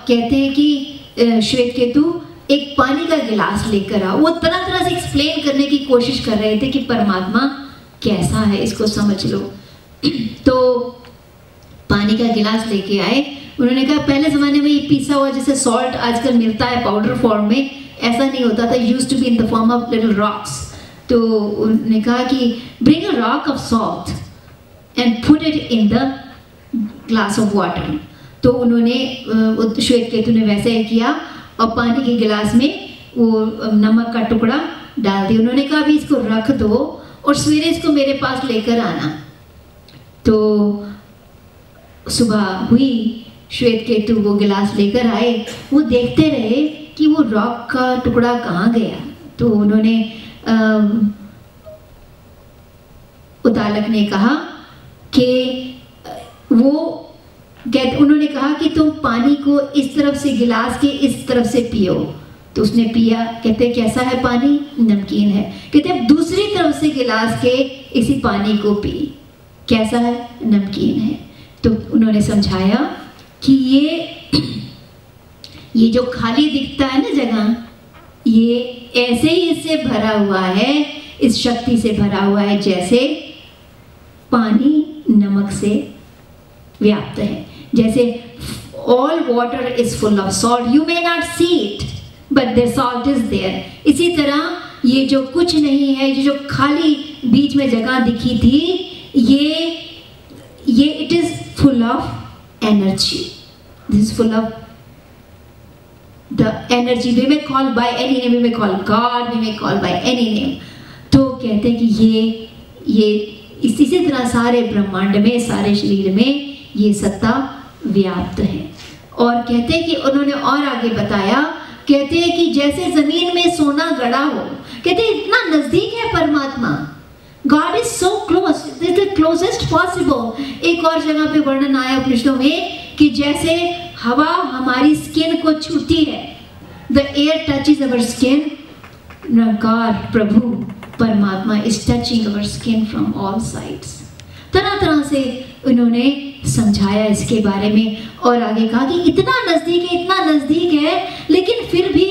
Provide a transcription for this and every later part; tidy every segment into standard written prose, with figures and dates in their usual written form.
कहते हैं कि श्वेत केतु एक पानी का गिलास लेकर आओ। वो तरह तरह से एक्सप्लेन करने की कोशिश कर रहे थे कि परमात्मा कैसा है, इसको समझ लो। तो पानी का गिलास लेके आए। उन्होंने कहा पहले ज़माने में ये पीसा हुआ जैसे सॉल्ट आजकल मिलता है पाउडर फॉर्म में, ऐसा नहीं होता था। Used to be in the form of little rocks. तो उन्होंने कहा कि bring a rock of salt and put it in the glass of water. तो उन्होंने श्वेत केतु ने वैसे ही किया और पानी के गिलास में वो नमक का टुकड़ा डाल दिया। उन्होंने कहा अभी इसको रख दो और सवेरे इसको मेरे पास लेकर आना। तो सुबह हुई, श्वेत केतु वो गिलास लेकर आए। वो देखते रहे कि वो रॉक का टुकड़ा कहाँ गया। तो उन्होंने उदालक ने कहा कि उन्होंने कहा कि तुम पानी को इस तरफ से गिलास के इस तरफ से पियो। तो उसने पिया। कहते कैसा है पानी? नमकीन है। कहते अब दूसरी तरफ से गिलास के इसी पानी को पी। कैसा है? नमकीन है। तो उन्होंने समझाया कि ये जो खाली दिखता है ना जगह, ये ऐसे ही इससे भरा हुआ है, इस शक्ति से भरा हुआ है जैसे पानी नमक से व्याप्त है। जैसे all water is full of salt, you may not see it but the salt is there। इसी तरह ये जो कुछ नहीं है, ये जो खाली बीच में जगह दिखी थी, ये it is full of energy। this is full of the energy we may call by any name, we may call God, we may call by any name। तो कहते हैं कि ये इसी तरह सारे ब्रह्मांड में, सारे शरीर में ये सत्ता व्याप्त है। और कहते हैं कि उन्होंने और आगे बताया, कहते हैं कि जैसे जमीन में सोना गड़ा हो, कहते हैं इतना नजदीक है परमात्मा। God is so close, this is the closest possible। एक और जगह पे वर्णन आया उपनिषदों में कि जैसे हवा हमारी स्किन को छूती है, the air touches our skin, God प्रभु परमात्मा is touching our skin from all sides। तरह तरह से उन्होंने समझाया इसके बारे में और आगे कहा कि इतना नज़दीक है लेकिन फिर भी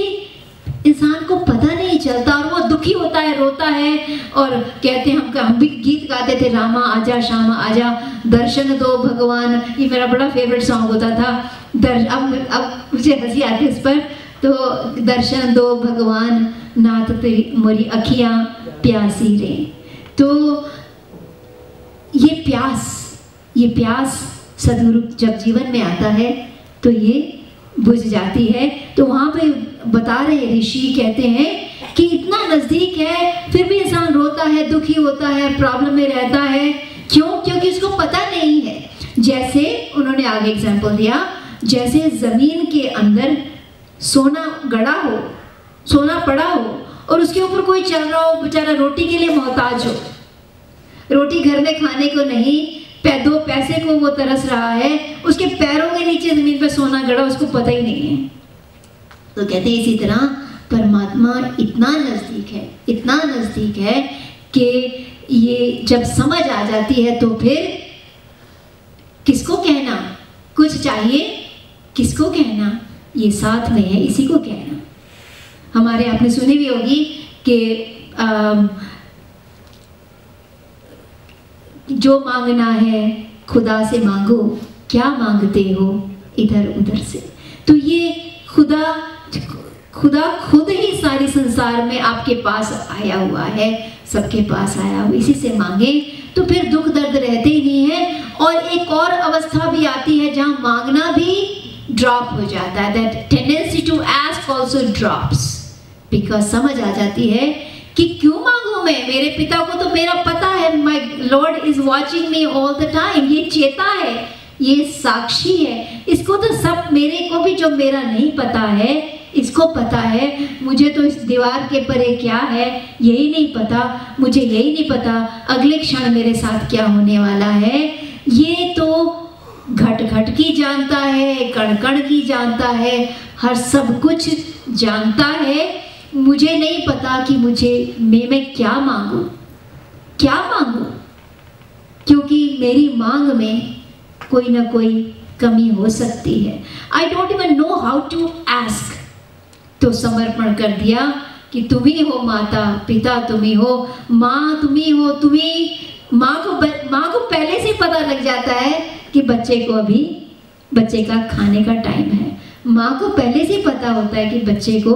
इंसान को पता नहीं चलता और वो दुखी होता है, रोता है। और कहते हैं हम भी गीत गाते थे, रामा आजा श्यामा आजा दर्शन दो भगवान। ये मेरा बड़ा फेवरेट सॉन्ग होता था। अब मुझे हंसी आती है इस पर। तो दर्शन दो भगवान नाथ तेरी मोरी अखियाँ प्यासी रे। तो ये प्यास सदगुरु जब जीवन में आता है तो ये बुझ जाती है। तो वहाँ पे बता रहे ऋषि, कहते हैं कि इतना नज़दीक है फिर भी इंसान रोता है, दुखी होता है, प्रॉब्लम में रहता है। क्यों? क्योंकि उसको पता नहीं है। जैसे उन्होंने आगे एग्जाम्पल दिया, जैसे ज़मीन के अंदर सोना गड़ा हो, सोना पड़ा हो और उसके ऊपर कोई चल रहा हो, बेचारा रोटी के लिए मोहताज हो, रोटी घर में खाने को नहीं, दो पैसे को वो तरस रहा है, उसके पैरों के नीचे जमीन पे सोना गड़ा, उसको पता ही नहीं है। तो कहते हैं इसी तरह परमात्मा इतना नज़दीक है कि ये जब समझ आ जाती है तो फिर किसको कहना कुछ चाहिए, किसको कहना ये साथ में है, इसी को कहना। हमारे आपने सुनी भी होगी कि जो मांगना है खुदा से मांगो, क्या मांगते हो इधर उधर से। तो ये खुदा खुद ही सारे संसार में आपके पास आया हुआ है, सबके पास आया हुआ, इसी से मांगे तो फिर दुख दर्द रहते ही नहीं है। और एक और अवस्था भी आती है जहाँ मांगना भी ड्रॉप हो जाता है, that tendency to ask also drops, because समझ आ जाती है कि क्यों मांगू मैं, मेरे पिता को तो मेरा पता है, my Lord is watching me all the time. ये चेता है, ये साक्षी है, इसको तो सब, मेरे को भी जो मेरा नहीं पता है इसको पता है। मुझे तो इस दीवार के परे क्या है यही नहीं पता, मुझे यही नहीं पता अगले क्षण मेरे साथ क्या होने वाला है। ये तो घट घट की जानता है, कण कण की जानता है, हर सब कुछ जानता है। मुझे नहीं पता कि मैं क्या मांगूं, क्योंकि मेरी मांग में कोई ना कोई कमी हो सकती है। I don't even know how to ask. तो समर्पण कर दिया कि तुम ही हो माता, पिता तुम ही हो, माँ तुम ही हो। माँ को पहले से पता लग जाता है कि बच्चे को अभी बच्चे का खाने का टाइम है। माँ को पहले से पता होता है कि बच्चे को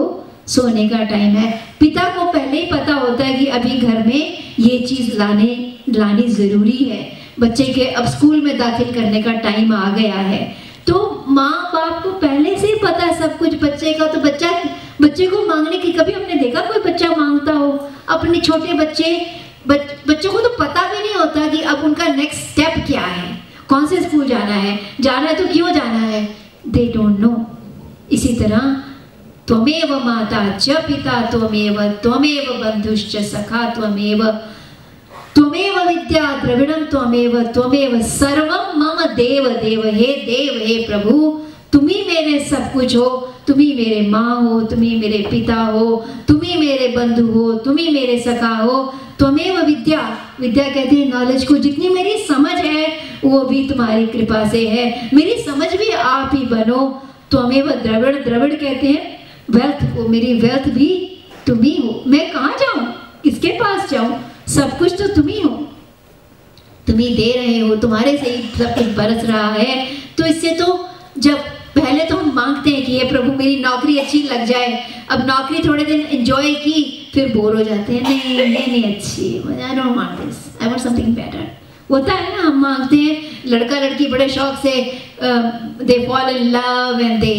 सोने का टाइम है। पिता को पहले ही पता होता है कि अभी घर में ये चीज़ लानी ज़रूरी है, बच्चे के अब स्कूल में दाखिल करने का टाइम आ गया है। तो माँ बाप को पहले से ही पता है सब कुछ बच्चे का। तो बच्चे को मांगने की, कभी हमने देखा कोई बच्चा मांगता हो? अपने छोटे बच्चों को तो पता भी नहीं होता कि अब उनका नेक्स्ट स्टेप क्या है, कौन से स्कूल जाना है तो क्यों जाना है, दे डोंट नो। इसी तरह त्वमेव माता च पिता त्वमेव बंधुश्च सखा त्वमेव विद्या द्रविणम त्वमेव सर्वम मम देव हे प्रभु, तुम ही मेरे सब कुछ हो, तुम ही मेरे माँ हो, तुम ही मेरे पिता हो, तुम ही मेरे बंधु हो, तुम ही मेरे सखा हो। त्वमेव विद्या कहते हैं नॉलेज को। जितनी मेरी समझ है वो भी तुम्हारी कृपा से है, मेरी समझ भी आप ही बनो। त्वमेव द्रविड़ कहते हैं वेल्थ को, मेरी वेल्थ भी तुम ही हो। मैं कहाँ जाऊँ, किसके पास जाऊँ, सब कुछ तो तुम ही हो, तुम ही दे रहे हो, तुम्हारे से ही सब कुछ बरस रहा है। तो इससे तो जब पहले तो हम मांगते हैं कि ये प्रभु मेरी नौकरी अच्छी लग जाए, अब नौकरी थोड़े दिन एंजॉय की फिर बोर हो जाते हैं, नहीं अच्छी, I don't want this, I want something better. होता है ना, हम मांगते हैं, लड़का लड़की बड़े शौक से they fall in love and they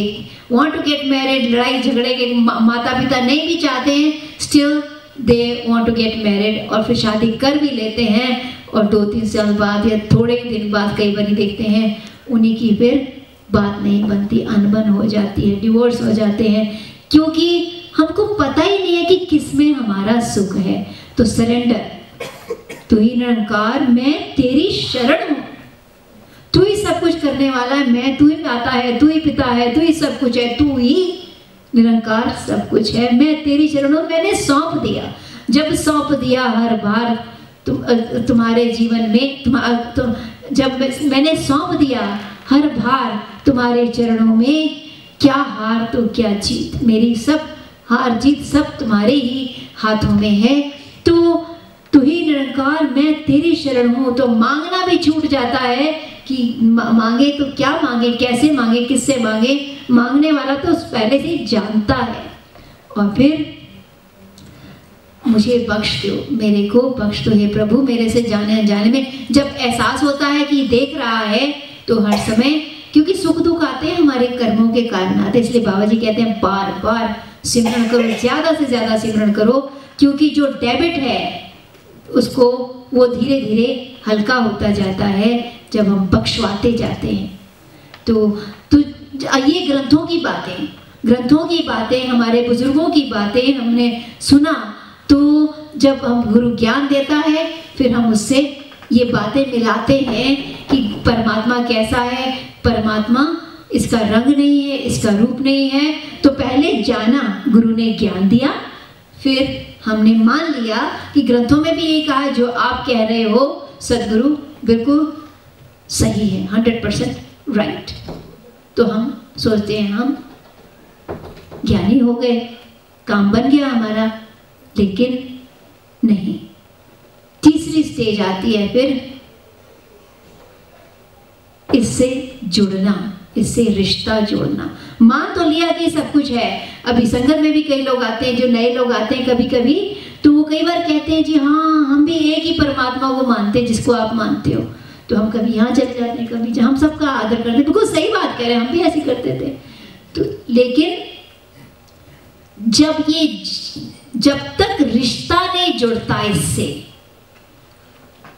want to get married, लड़ाई झगड़े के माता पिता नहीं भी चाहते हैं, still they want to get married, और फिर शादी कर भी लेते हैं, और 2-3 साल बाद या थोड़े दिन बाद कई बार देखते हैं उन्हीं की फिर बात नहीं बनती, अनबन हो जाती है, डिवोर्स हो जाते हैं, क्योंकि हमको पता ही नहीं है कि किस में हमारा सुख है। तो सरेंडर, तू ही निरंकार, मैं तेरी शरण हूँ, तू ही सब कुछ करने वाला है, तू ही माता है, तू ही पिता है, तू ही सब कुछ है, तू ही निरंकार सब कुछ है, मैं तेरी शरण हूँ। मैंने सौंप दिया, जब सौंप दिया हर बार तुम्हारे जीवन में, जब मैंने सौंप दिया हर भार तुम्हारे चरणों में, क्या हार तो क्या जीत, मेरी सब हार जीत सब तुम्हारे ही हाथों में है। तो तू ही निरंकार, मैं तेरी शरण हूँ। तो मांगना भी छूट जाता है कि मांगे तो क्या मांगे, कैसे मांगे, किससे मांगे, मांगने वाला तो पहले से जानता है। और फिर मुझे बख्श दो, मेरे को बख्श दो हे प्रभु। मेरे से जाने अनजाने में जब एहसास होता है कि देख रहा है, तो हर समय, क्योंकि सुख दुख आते हैं हमारे कर्मों के कारण आते हैं, इसलिए बाबा जी कहते हैं बार बार सिमरन करो, ज़्यादा से ज़्यादा सिमरन करो, क्योंकि जो डेबिट है उसको वो धीरे धीरे हल्का होता जाता है जब हम बख्शवाते जाते हैं। तो ये ग्रंथों की बातें, हमारे बुजुर्गों की बातें हमने सुना, तो जब हम गुरु ज्ञान देता है फिर हम उससे ये बातें मिलाते हैं कि परमात्मा कैसा है। परमात्मा इसका रंग नहीं है, इसका रूप नहीं है। तो पहले जाना, गुरु ने ज्ञान दिया, फिर हमने मान लिया कि ग्रंथों में भी यही कहा है, जो आप कह रहे हो सदगुरु बिल्कुल सही है, 100% राइट। तो हम सोचते हैं हम ज्ञानी हो गए, काम बन गया हमारा, लेकिन नहीं। तीसरी स्टेज आती है फिर इससे जुड़ना, इससे रिश्ता जोड़ना। मान तो लिया कि सब कुछ है। अभी संगत में भी कई लोग आते हैं, जो नए लोग आते हैं कभी कभी, तो वो कई बार कहते हैं जी हाँ हम भी एक ही परमात्मा को मानते हैं जिसको आप मानते हो। तो हम कभी यहाँ चले जाते हैं, कभी हम सबका आदर करते हैं, बिल्कुल सही बात कह रहे हैं, हम भी ऐसे करते थे। तो लेकिन जब तक रिश्ता नहीं जुड़ता, इससे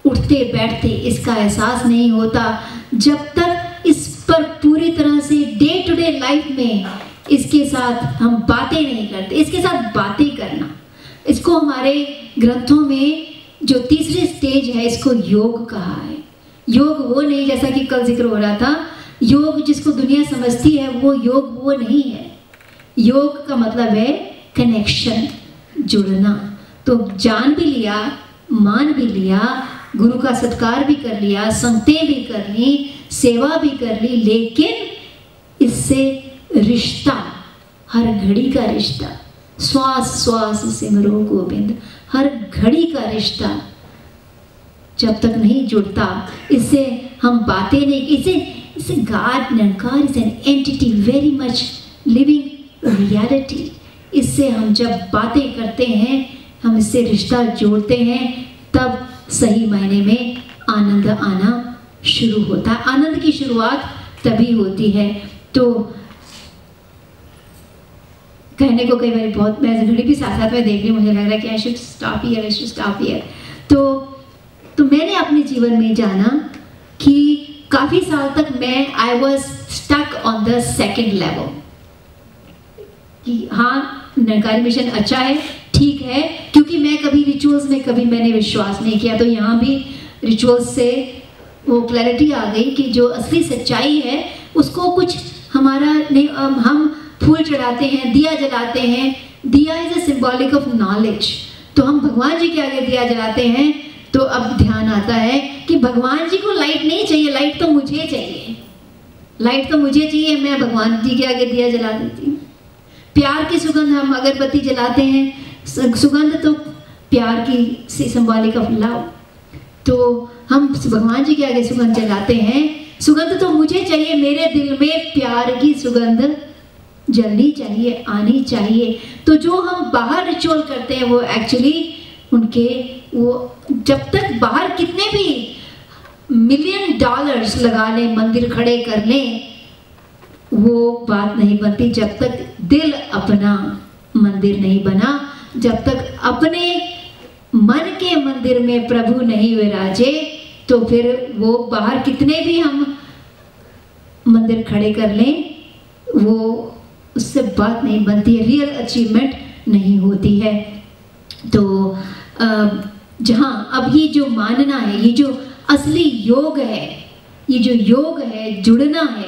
उठते बैठते इसका एहसास नहीं होता, जब तक इस पर पूरी तरह से डे टू डे लाइफ में इसके साथ हम बातें नहीं करते, इसके साथ बातें करना, इसको हमारे ग्रंथों में जो तीसरी स्टेज है इसको योग कहा है। योग वो नहीं, जैसा कि कल जिक्र हो रहा था, योग जिसको दुनिया समझती है वो योग वो नहीं है। योग का मतलब है कनेक्शन, जुड़ना। तो जान भी लिया, मान भी लिया, गुरु का सत्कार भी कर लिया, संगतें भी कर ली, सेवा भी कर ली, लेकिन इससे रिश्ता, हर घड़ी का रिश्ता, श्वास श्वास सिमरो गोविंद, हर घड़ी का रिश्ता जब तक नहीं जुड़ता, इससे हम बातें नहीं, इसे God, Nirankar is an entity, very much living reality. इससे हम जब बातें करते हैं, हम इससे रिश्ता जोड़ते हैं, तब सही मायने में आनंद आना शुरू होता है। आनंद की शुरुआत तभी होती है। तो कहने को कई बार बहुत, मैं घड़ी भी साथ साथ में देख रही हूँ, मुझे लग रहा है कि I should stop here, I should stop here. तो मैंने अपने जीवन में जाना कि काफ़ी साल तक मैं I was stuck on the second level, कि हाँ निरंकारी मिशन अच्छा है, ठीक है, क्योंकि मैं कभी रिचुअल्स में कभी मैंने विश्वास नहीं किया। तो यहाँ भी रिचुअल्स से वो क्लैरिटी आ गई कि जो असली सच्चाई है उसको कुछ हमारा नहीं, हम फूल चढ़ाते हैं, दिया जलाते हैं, दिया is a symbolic of knowledge, तो हम भगवान जी के आगे दिया जलाते हैं। तो अब ध्यान आता है कि भगवान जी को लाइट नहीं चाहिए, लाइट तो मुझे चाहिए, लाइट तो मुझे चाहिए, मैं भगवान जी के आगे दिया जला देती हूँ। प्यार की सुगंध, हम अगरबत्ती जलाते हैं, सुगंध तो प्यार की सिंबॉलिक ऑफ लव, तो हम भगवान जी के आगे सुगंध जलाते हैं, सुगंध तो मुझे चाहिए, मेरे दिल में प्यार की सुगंध जलनी चाहिए, आनी चाहिए। तो जो हम बाहर रिचुअल करते हैं वो एक्चुअली उनके, वो जब तक बाहर कितने भी $1,000,000 लगा लें, मंदिर खड़े कर लें, वो बात नहीं बनती जब तक दिल अपना मंदिर नहीं बना, जब तक अपने मन के मंदिर में प्रभु नहीं विराजे, तो फिर वो बाहर कितने भी हम मंदिर खड़े कर लें, वो उससे बात नहीं बनती है, रियल अचीवमेंट नहीं होती है। तो जहाँ अब ये जो मानना है, ये जो असली योग है, ये जो योग है, जुड़ना है,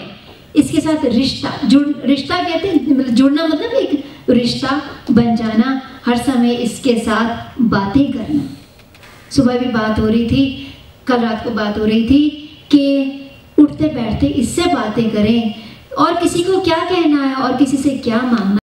इसके साथ रिश्ता, रिश्ता कहते हैं, जुड़ना मतलब एक रिश्ता बन जाना, हर समय इसके साथ बातें करना। सुबह भी बात हो रही थी, कल रात को बात हो रही थी कि उठते बैठते इससे बातें करें, और किसी को क्या कहना है और किसी से क्या मांगना